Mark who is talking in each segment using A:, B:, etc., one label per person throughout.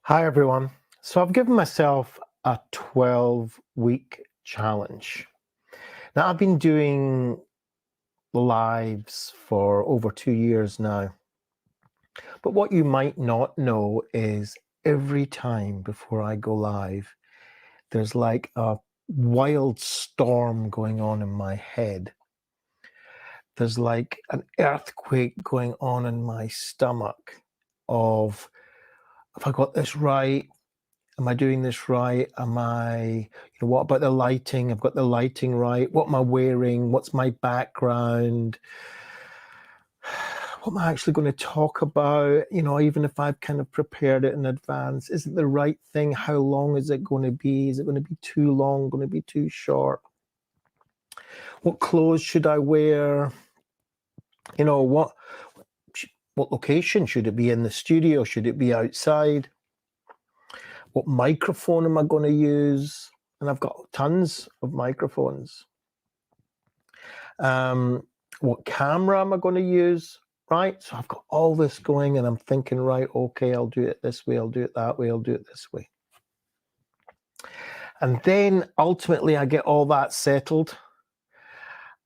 A: Hi, everyone. So I've given myself a 12-week challenge. Now, I've been doing lives for over 2 years now. But what you might not know is every time before I go live, there's like a wild storm going on in my head. There's like an earthquake going on in my stomach of, have I got this right? Am I doing this right? What about the lighting? I've got the lighting right. What am I wearing? What's my background? What am I actually going to talk about? Even if I've kind of prepared it in advance, is it the right thing? How long is it going to be? Is it going to be too long? Going to be too short? What clothes should I wear? What location should it be in the studio? Should it be outside? What microphone am I going to use? And I've got tons of microphones. What camera am I going to use? Right? So I've got all this going and I'm thinking, right, okay, I'll do it this way, I'll do it that way, I'll do it this way. And then ultimately I get all that settled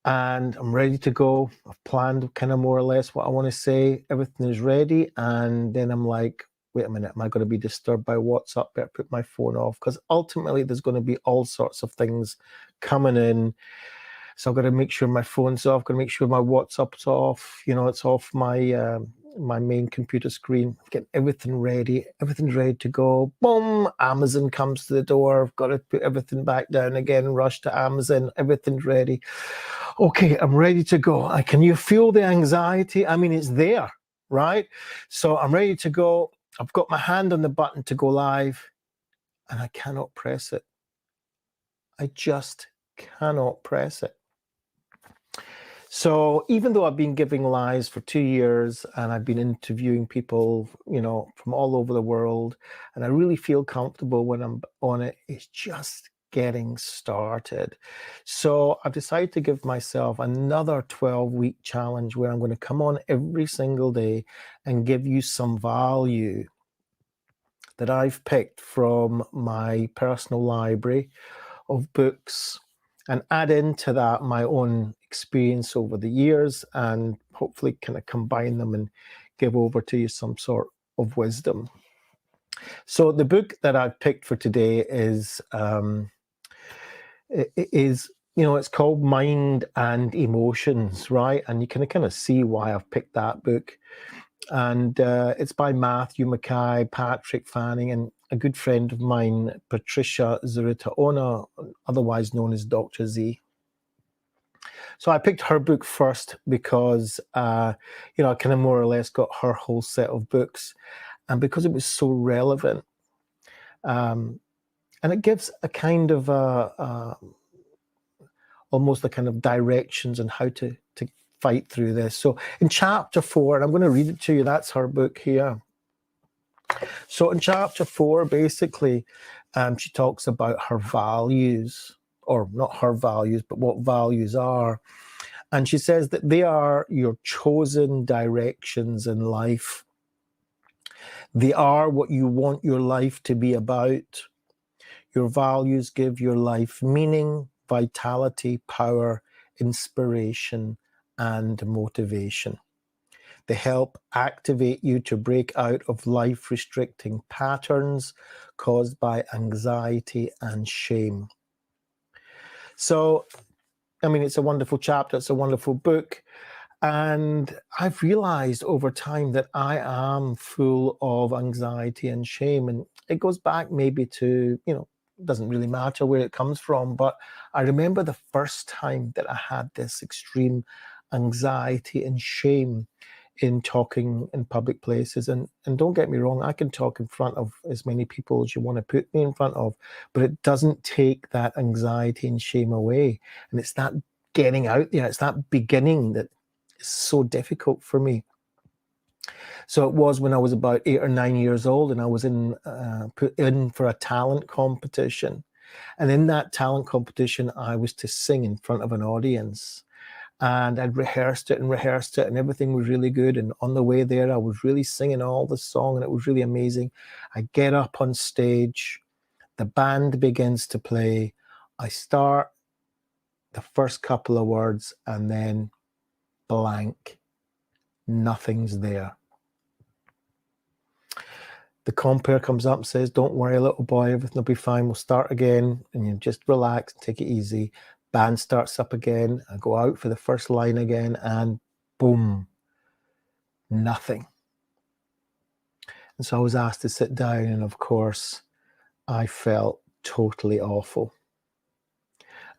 A: and I'm ready to go. I've planned kind of more or less what I want to say. Everything is ready. And then I'm like, wait a minute, am I going to be disturbed by WhatsApp? Better put my phone off, because ultimately there's going to be all sorts of things coming in. So I've got to make sure my phone's off, got to make sure my WhatsApp's off, it's off my my main computer screen. Get everything ready. Everything's ready to go. Boom, Amazon comes to the door. I've got to put everything back down again, rush to Amazon. Everything's ready. Okay, I'm ready to go. Can you feel the anxiety? I mean, it's there, right? So I'm ready to go. I've got my hand on the button to go live and I cannot press it. I just cannot press it. So even though I've been giving lives for 2 years and I've been interviewing people, from all over the world, and I really feel comfortable when I'm on it, it's just getting started. So I've decided to give myself another 12-week challenge where I'm going to come on every single day and give you some value that I've picked from my personal library of books and add into that my own experience over the years and hopefully kind of combine them and give over to you some sort of wisdom. So the book that I've picked for today is it's called Mind and Emotions, right? And you can kind of see why I've picked that book. And it's by Matthew Mackay, Patrick Fanning, and a good friend of mine, Patricia Zurita-Ona, otherwise known as Dr. Z. So I picked her book first because, I kind of more or less got her whole set of books, and because it was so relevant. And it gives a kind of almost a kind of directions on how to fight through this. So in chapter 4, and I'm going to read it to you, that's her book here. So in chapter 4, basically, she talks about her values, or not her values, but what values are. And she says that they are your chosen directions in life. They are what you want your life to be about. Your values give your life meaning, vitality, power, inspiration, and motivation. They help activate you to break out of life-restricting patterns caused by anxiety and shame. So, I mean, it's a wonderful chapter. It's a wonderful book. And I've realized over time that I am full of anxiety and shame. And it goes back maybe to, it doesn't really matter where it comes from. But I remember the first time that I had this extreme anxiety and shame in talking in public places. And don't get me wrong, I can talk in front of as many people as you want to put me in front of, but it doesn't take that anxiety and shame away. And it's that getting out there, it's that beginning that is so difficult for me. So it was when I was about 8 or 9 years old, and I was put in for a talent competition. And in that talent competition, I was to sing in front of an audience. And I'd rehearsed it, and everything was really good. And on the way there, I was really singing all the song, and it was really amazing. I get up on stage, the band begins to play. I start the first couple of words, and then blank. Nothing's there. The compere comes up and says, "Don't worry, little boy, everything will be fine. We'll start again." And you just relax and take it easy. Band starts up again. I go out for the first line again, and boom, nothing. And so I was asked to sit down, and of course, I felt totally awful.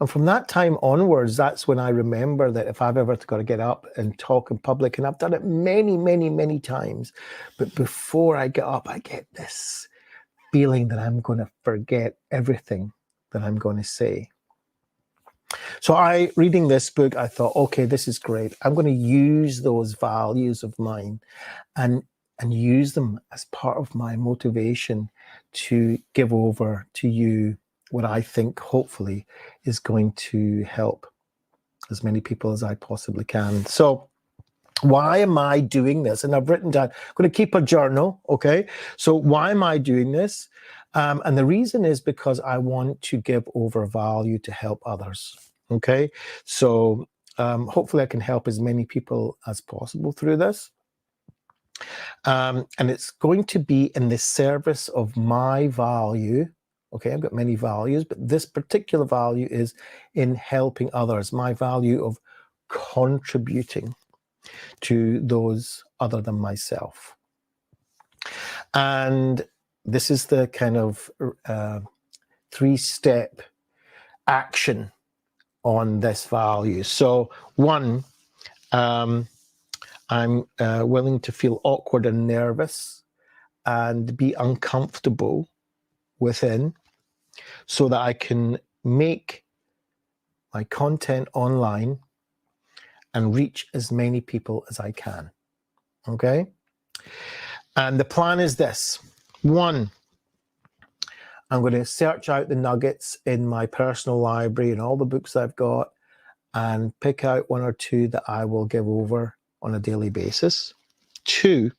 A: And from that time onwards, that's when I remember that if I've ever got to get up and talk in public, and I've done it many, many, many times, but before I get up, I get this feeling that I'm going to forget everything that I'm going to say. So reading this book, I thought, okay, this is great. I'm going to use those values of mine and use them as part of my motivation to give over to you what I think hopefully is going to help as many people as I possibly can. So why am I doing this? And I've written down, I'm going to keep a journal, okay? So why am I doing this? And the reason is because I want to give over value to help others, okay? So hopefully I can help as many people as possible through this. And it's going to be in the service of my value. Okay, I've got many values, but this particular value is in helping others, my value of contributing to those other than myself. And this is the kind of 3-step action on this value. So 1, I'm willing to feel awkward and nervous and be uncomfortable within so that I can make my content online and reach as many people as I can. Okay? And the plan is this. 1, I'm going to search out the nuggets in my personal library and all the books I've got and pick out 1 or 2 that I will give over on a daily basis. 2,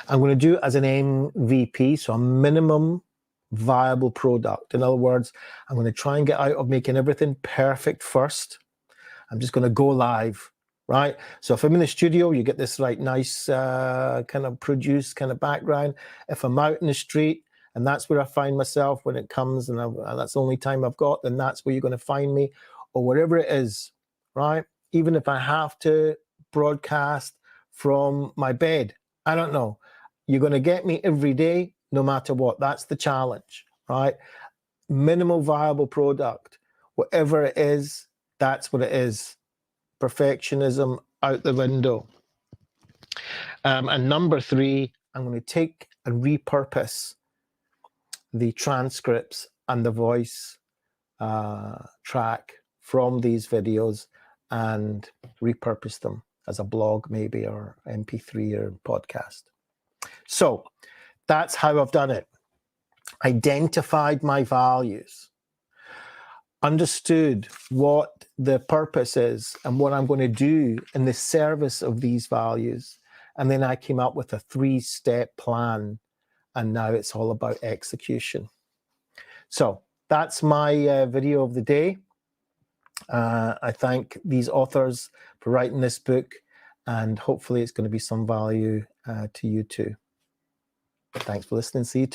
A: I'm going to do it as an MVP, so a minimum viable product. In other words, I'm going to try and get out of making everything perfect first. I'm just going to go live, right? So if I'm in the studio, you get this like nice kind of produced kind of background. If I'm out in the street, and that's where I find myself when it comes, and that's the only time I've got, then that's where you're going to find me, or wherever it is, right? Even if I have to broadcast from my bed, I don't know. You're going to get me every day, no matter what. That's the challenge, right? Minimal viable product. Whatever it is, that's what it is. Perfectionism out the window. And number 3, I'm going to take and repurpose the transcripts and the voice track from these videos and repurpose them as a blog maybe, or MP3 or podcast. So that's how I've done it. Identified my values, understood what the purpose is and what I'm going to do in the service of these values. And then I came up with a 3-step plan, and now it's all about execution. So that's my video of the day. I thank these authors for writing this book, and hopefully it's going to be some value to you too. Thanks for listening. See you tomorrow.